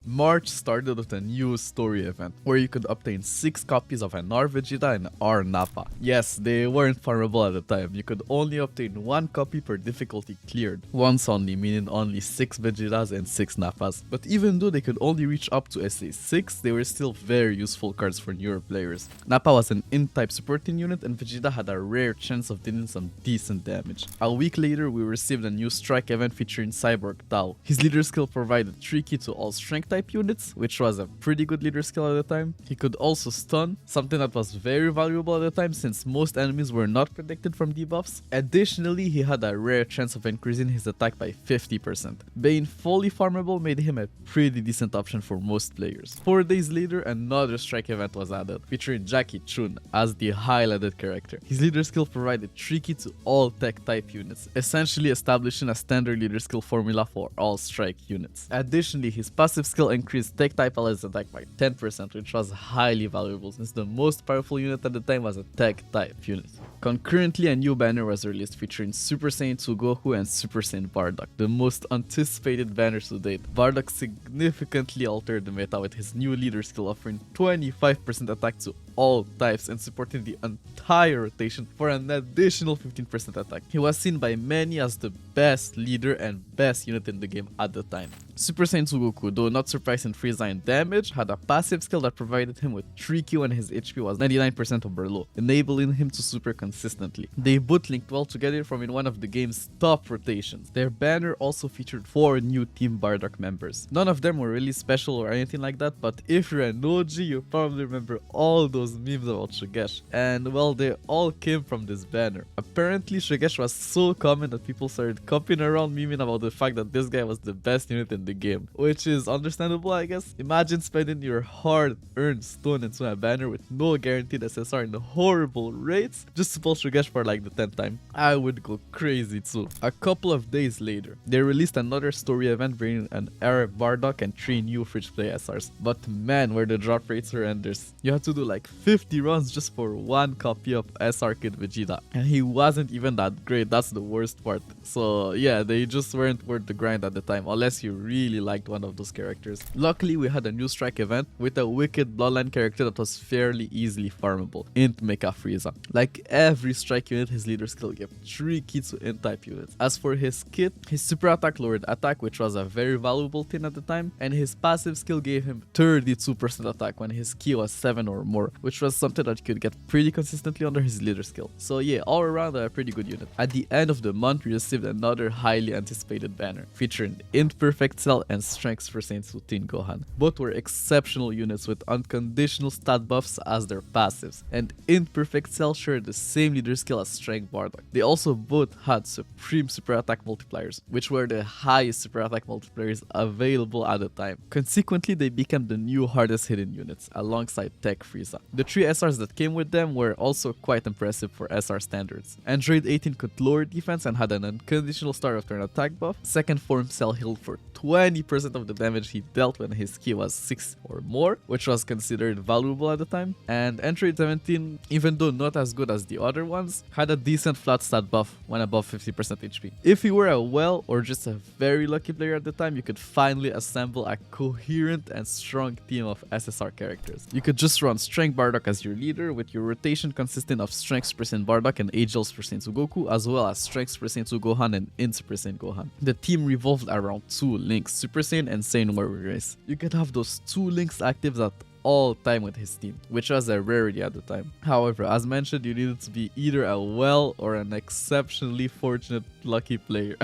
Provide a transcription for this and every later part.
March started with a new story event where you could obtain 6 copies of an R Vegeta and R Nappa. Yes, they weren't farmable at the time, you could only obtain 1 copy per difficulty cleared, once only, meaning only 6 Vegetas and 6 Nappas. But even though they could only reach up to SA6, they were still very useful cards for newer players. Nappa was an in-type supporting unit and Vegeta had a rare chance of dealing some decent damage. A week later, we received a new strike event featuring Cyborg Tao. His leader skill provided tricky to all strength type units, which was a pretty good leader skill at the time. He could also stun, something that was very valuable at the time since most enemies were not protected from debuffs. Additionally, he had a rare chance of increasing his attack by 50%. Being fully farmable made him a pretty decent option for most players. 4 days later, another strike event was added, featuring Jackie Chun as the highlighted character. His leader skill provided tricky to all tech type units, essentially establishing a standard leader skill formula for all strike units. Additionally, his passive skill increased tech type allies attack by 10%, which was highly valuable since the most powerful unit at the time was a tech type unit. Concurrently, a new banner was released featuring Super Saiyan 2 Goku and Super Saiyan Bardock, the most anticipated banners to date. Bardock significantly altered the meta with his new leader skill offering 25% attack to all types and supporting the entire rotation for an additional 15% attack. He was seen by many as the best leader and best unit in the game at the time. Super Saiyan 2 Goku, though not surprising Frieza in damage, had a passive skill that provided him with 3Q when his HP was 99% or below, enabling him to super consistently. They both linked well together from in one of the game's top rotations. Their banner also featured 4 new Team Bardock members. None of them were really special or anything like that, but if you're an OG, you probably remember all those memes about Shugesh. And well, they all came from this banner. Apparently, Shugesh was so common that people started copying around memeing about the fact that this guy was the best unit in the game, which is understandable, I guess. Imagine spending your hard-earned stone into a banner with no guaranteed SSR and horrible rates just to pull Shugesh for like the 10th time. I would go crazy too. A couple of days later, they released another story event bringing an Arab Bardock and 3 new Fridge Play SRs. But man, were the drop rates horrendous. You had to do like 50 runs just for 1 copy of SR Kid Vegeta. And he wasn't even that great, that's the worst part. So yeah, they just weren't worth the grind at the time, unless you really liked one of those characters. Luckily, we had a new strike event with a wicked bloodline character that was fairly easily farmable, Int Mecha Frieza. Like every strike unit, his leader skill gave 3 keys to Int type units. As for his kit, his super attack lowered attack, which was a very valuable thing at the time, and his passive skill gave him 32% attack when his key was 7 or more, which was something that you could get pretty consistently under his leader skill. So yeah, all around a pretty good unit. At the end of the month, we received another highly anticipated banner featuring Int Perfect Cell and Strength for Saint Teen Gohan. Both were exceptional units with unconditional stat buffs as their passives, and Int Perfect Cell shared the same leader skill as Strength Bardock. They also both had supreme super attack multipliers, which were the highest super attack multipliers available at the time. Consequently, they became the new hardest hidden units alongside Tech Frieza. The 3 SRs that came with them were also quite impressive for SR standards. Android 18 could lower defense and had an unconditional start of turn attack buff. Second form Cell healed for 20% of the damage he dealt when his key was 6 or more, which was considered valuable at the time. And Android 17, even though not as good as the other ones, had a decent flat stat buff when above 50% HP. If you were a well or just a very lucky player at the time, you could finally assemble a coherent and strong team of SSR characters. You could just run Strength Bardock as your leader, with your rotation consisting of Strength Super Saiyan Bardock and Angel Super Saiyan 2 Goku, as well as Strength Super Saiyan 2 Gohan and Int Super Saiyan Gohan. The team revolved around 2 links, Super Saiyan and Saiyan Warrior Race. You could have those 2 links active at all time with his team, which was a rarity at the time. However, as mentioned, you needed to be either a well or an exceptionally fortunate lucky player.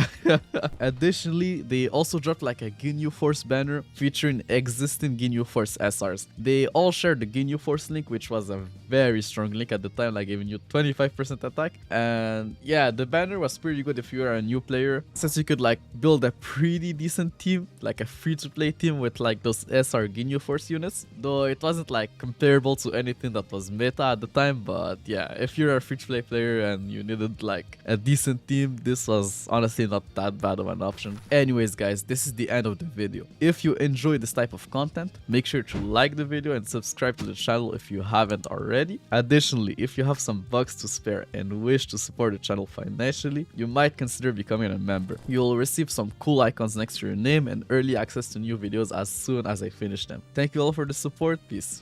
Additionally, they also dropped like a Ginyu Force banner featuring existing Ginyu Force SRs. They all shared the Ginyu Force link, which was a very strong link at the time, like giving you 25% attack. And yeah, the banner was pretty good if you were a new player, since you could like build a pretty decent team, like a free-to-play team with like those SR Ginyu Force units. Though it wasn't like comparable to anything that was meta at the time, but yeah, if you're a free-to-play player and you needed like a decent team, this this was honestly not that bad of an option. Anyways guys, this is the end of the video. If you enjoy this type of content, make sure to like the video and subscribe to the channel if you haven't already. Additionally, if you have some bucks to spare and wish to support the channel financially, you might consider becoming a member. You will receive some cool icons next to your name and early access to new videos as soon as I finish them. Thank you all for the support. Peace.